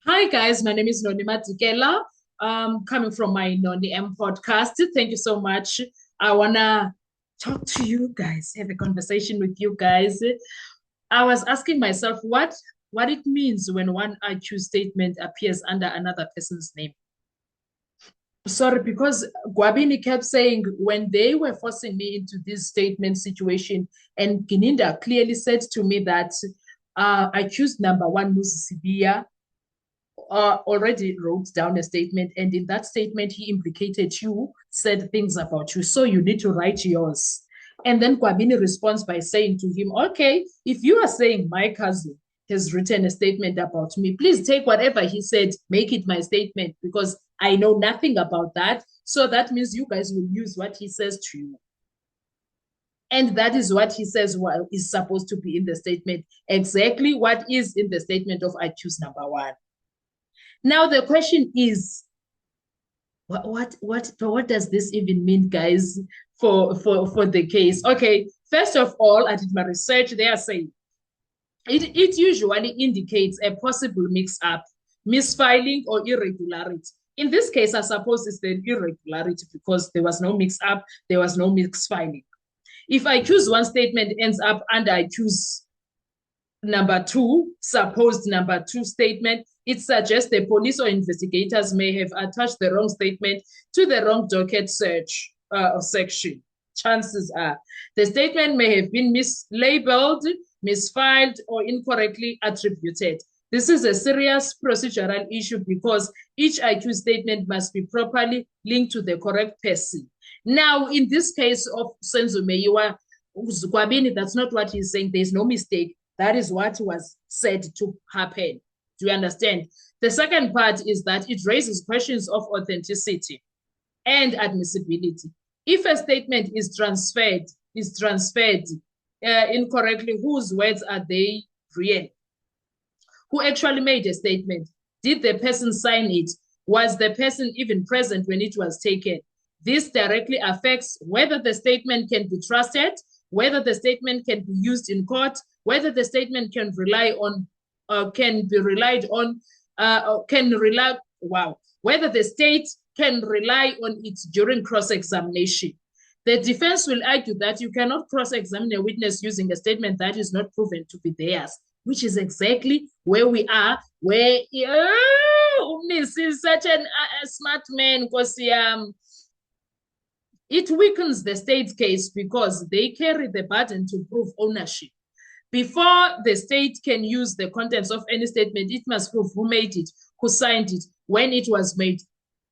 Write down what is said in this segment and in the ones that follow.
Hi guys, my name is Noni Matikela. Coming from my Noni M podcast. Thank you so much. I wanna talk to you guys, have a conversation with you guys. I was asking myself what it means when one I choose statement appears under another person's name. Sorry, because Guabini kept saying when they were forcing me into this statement situation, and Gininda clearly said to me that I choose number one, Musisibia, already wrote down a statement, and in that statement, he implicated you, said things about you. So you need to write yours. And then Kwabini responds by saying to him, okay, if you are saying my cousin has written a statement about me, please take whatever he said, make it my statement, because I know nothing about that. So that means you guys will use what he says to you. And that is what he says is supposed to be in the statement. Exactly what is in the statement of I choose number one. Now the question is, what does this even mean, guys, for the case? Okay, first of all, I did my research. They are saying it usually indicates a possible mix-up, misfiling, or irregularity. In this case, I suppose it's the irregularity because there was no mix-up, there was no misfiling. If I choose one statement ends up under I choose number two, supposed number two statement, it suggests the police or investigators may have attached the wrong statement to the wrong docket search section. Chances are the statement may have been mislabeled, misfiled, or incorrectly attributed. This is a serious procedural issue because each IQ statement must be properly linked to the correct person. Now, in this case of Senzo Meyiwa, that's not what he's saying. There's no mistake. That is what was said to happen. Do you understand? The second part is that it raises questions of authenticity and admissibility. If a statement is transferred incorrectly, whose words are they real? Who actually made a statement? Did the person sign it? Was the person even present when it was taken? This directly affects whether the statement can be trusted, whether the statement can be used in court, whether the statement can rely on, can be relied on, whether the state can rely on it during cross-examination. The defense will argue that you cannot cross-examine a witness using a statement that is not proven to be theirs, which is exactly where we are, where Miss is such a smart man, because it weakens the state's case because they carry the burden to prove ownership. Before the state can use the contents of any statement, it must prove who made it, who signed it, when it was made,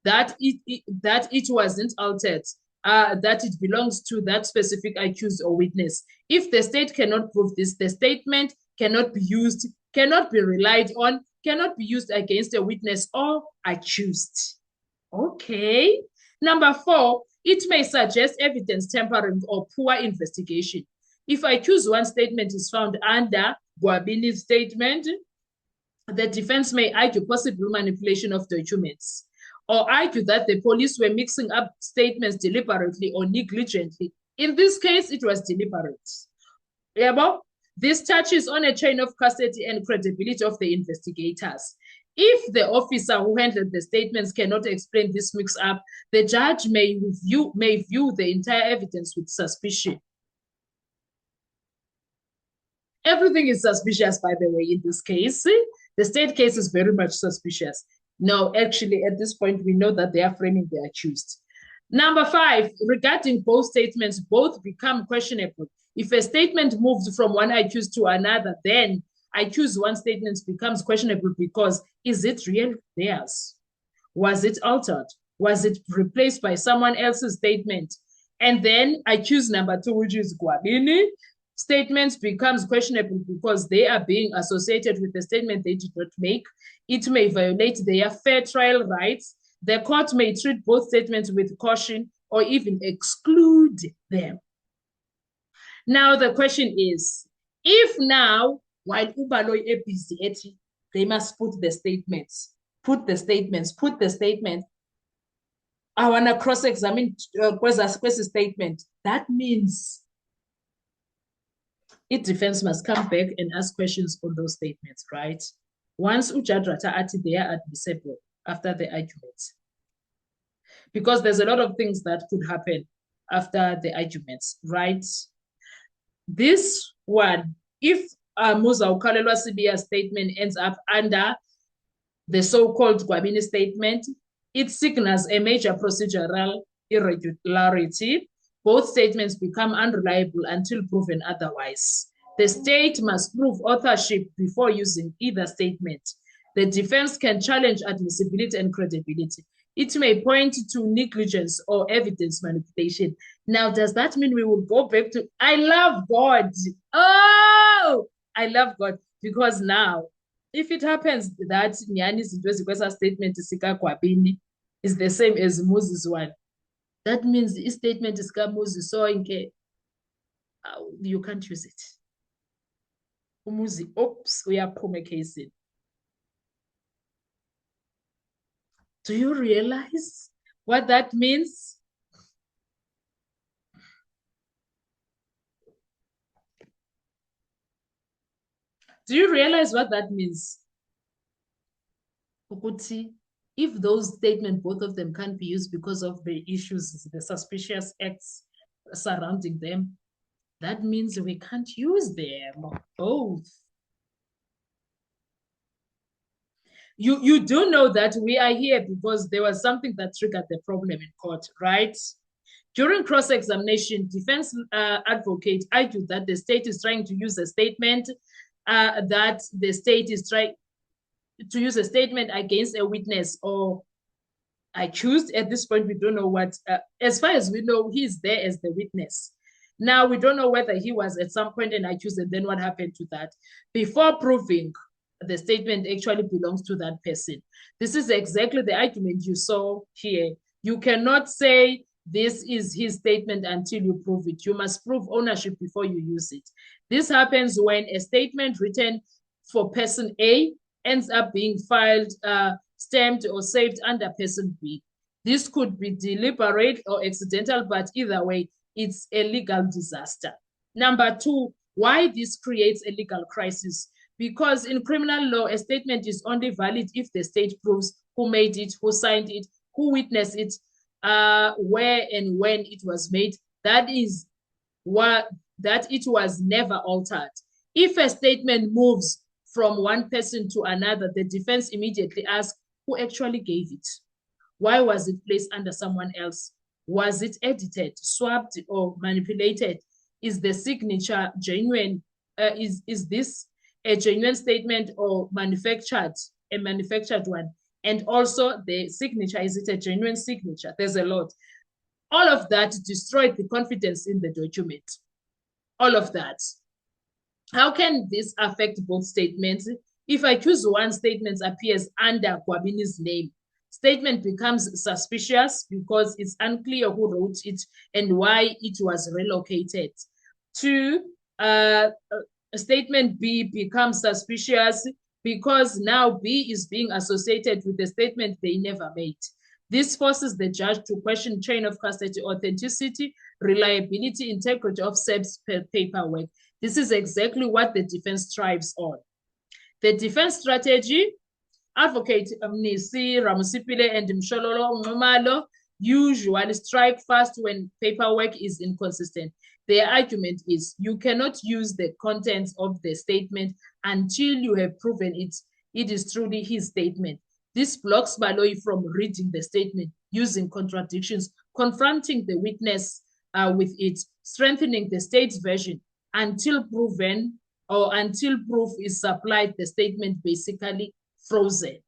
that it wasn't altered, that it belongs to that specific accused or witness. If the state cannot prove this, the statement cannot be used, cannot be relied on, cannot be used against a witness or accused. Okay. Number 4, it may suggest evidence tampering or poor investigation. If I choose one statement is found under Guabini's statement, the defense may argue possible manipulation of documents or argue that the police were mixing up statements deliberately or negligently. In this case, it was deliberate. Yeah, this touches on a chain of custody and credibility of the investigators. If the officer who handled the statements cannot explain this mix-up, the judge may view the entire evidence with suspicion. Everything is suspicious, by the way, in this case. The state case is very much suspicious. No, actually, at this point, we know that they are framing the accused. Number 5, regarding both statements, both become questionable. If a statement moves from one accused to another, then I choose one statement becomes questionable because is it real theirs? Was it altered? Was it replaced by someone else's statement? And then I choose number 2, which is Guabini. Statements becomes questionable because they are being associated with a statement they did not make. It may violate their fair trial rights. The court may treat both statements with caution or even exclude them. Now the question is, if now, while Ubaloy is busy, they must put the statements. I want to cross-examine Kwesi's statement. That means defense must come back and ask questions on those statements, right? once uJadrata ati they are admissible after the arguments. Because there's a lot of things that could happen after the arguments, right? This one, if Muza Ukalelwa Sibiya statement ends up under the so-called Gwabini statement, it signals a major procedural irregularity. Both statements become unreliable until proven otherwise. The state must prove authorship before using either statement. The defense can challenge admissibility and credibility. It may point to negligence or evidence manipulation. Now, does that mean we will go back to, I love God. Oh, I love God. Because now, if it happens that Nyani's statement is the same as Moses' one, that means the statement is Moses, so you can't use it. Umuzi, oops, we are promulgating. Do you realize what that means? Do you realize what that means? If those statements, both of them can't be used because of the issues, the suspicious acts surrounding them, that means we can't use them both. You do know that we are here because there was something that triggered the problem in court, right? During cross-examination, defense advocate argued that the state is trying to use a statement that the state is trying to use a statement against a witness or accused. At this point, we don't know what, as far as we know, he's there as the witness. Now, we don't know whether he was at some point an accused and then what happened to that. Before proving the statement actually belongs to that person. This is exactly the argument you saw here. You cannot say this is his statement until you prove it. You must prove ownership before you use it. This happens when a statement written for person A ends up being filed, stamped or saved under person B. This could be deliberate or accidental, but either way, it's a legal disaster. Number two, why this creates a legal crisis? Because in criminal law, a statement is only valid if the state proves who made it, who signed it, who witnessed it, where and when it was made. That is what that it was never altered. If a statement moves from one person to another, the defense immediately asks who actually gave it. Why was it placed under someone else? Was it edited, swapped, or manipulated? Is the signature genuine? Is this a genuine statement or a manufactured one? And also the signature, is it a genuine signature? There's a lot. All of that destroyed the confidence in the document. All of that. How can this affect both statements? If I choose one statement appears under Gwabini's name, statement becomes suspicious because it's unclear who wrote it and why it was relocated. Two, statement B becomes suspicious because now B is being associated with a statement they never made. This forces the judge to question chain of custody authenticity, reliability, integrity of SEB's paperwork. This is exactly what the defense strives on. The defense strategy, Advocate Mnisi, Ramusipile, and Mshololo Ngumalo usually strike fast when paperwork is inconsistent. Their argument is you cannot use the contents of the statement until you have proven it is truly his statement. This blocks Baloyi from reading the statement, using contradictions, confronting the witness with it, strengthening the state's version until proven or until proof is supplied, the statement basically frozen.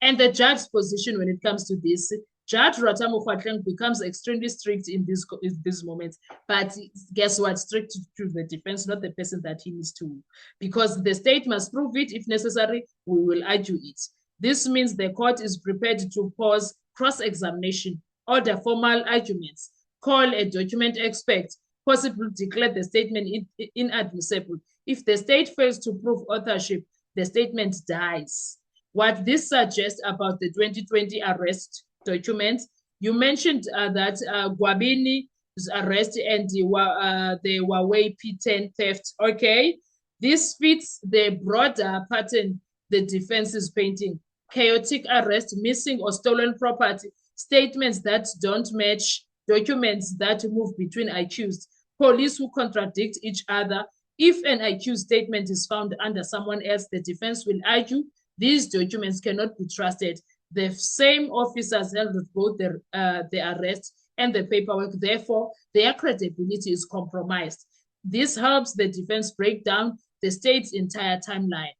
And the judge's position when it comes to this, Judge Ratamu Kwadleng becomes extremely strict in these moments. But guess what? Strict to the defense, not the person that he needs to. Because the state must prove it. If necessary, we will argue it. This means the court is prepared to pause cross-examination, order formal arguments, call a document expert, possibly declare the statement inadmissible. If the state fails to prove authorship, the statement dies. What this suggests about the 2020 arrest documents, you mentioned that Gwabini's arrest and the Huawei P10 theft. Okay, this fits the broader pattern. the defense is painting. Chaotic arrest, missing or stolen property, statements that don't match, documents that move between accused, police who contradict each other. If an accused statement is found under someone else, the defense will argue these documents cannot be trusted. The same officers held both the arrest and the paperwork. Therefore, their credibility is compromised. This helps the defense break down the state's entire timeline.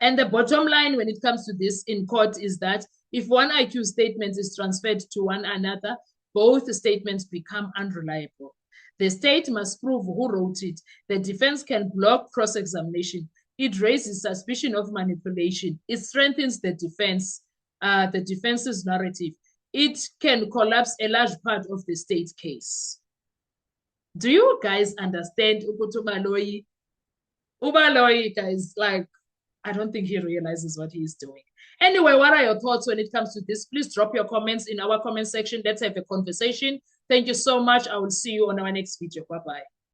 And the bottom line when it comes to this in court is that if one accused statement is transferred to one another, both statements become unreliable. The state must prove who wrote it. The defense can block cross-examination. It raises suspicion of manipulation. It strengthens the defense's narrative. It can collapse a large part of the state case. Do you guys understand Ubaloyi, guys? Like, I don't think he realizes what he's doing. Anyway, what are your thoughts when it comes to this? Please drop your comments in our comment section. Let's have a conversation. Thank you so much. I will see you on our next video. Bye-bye.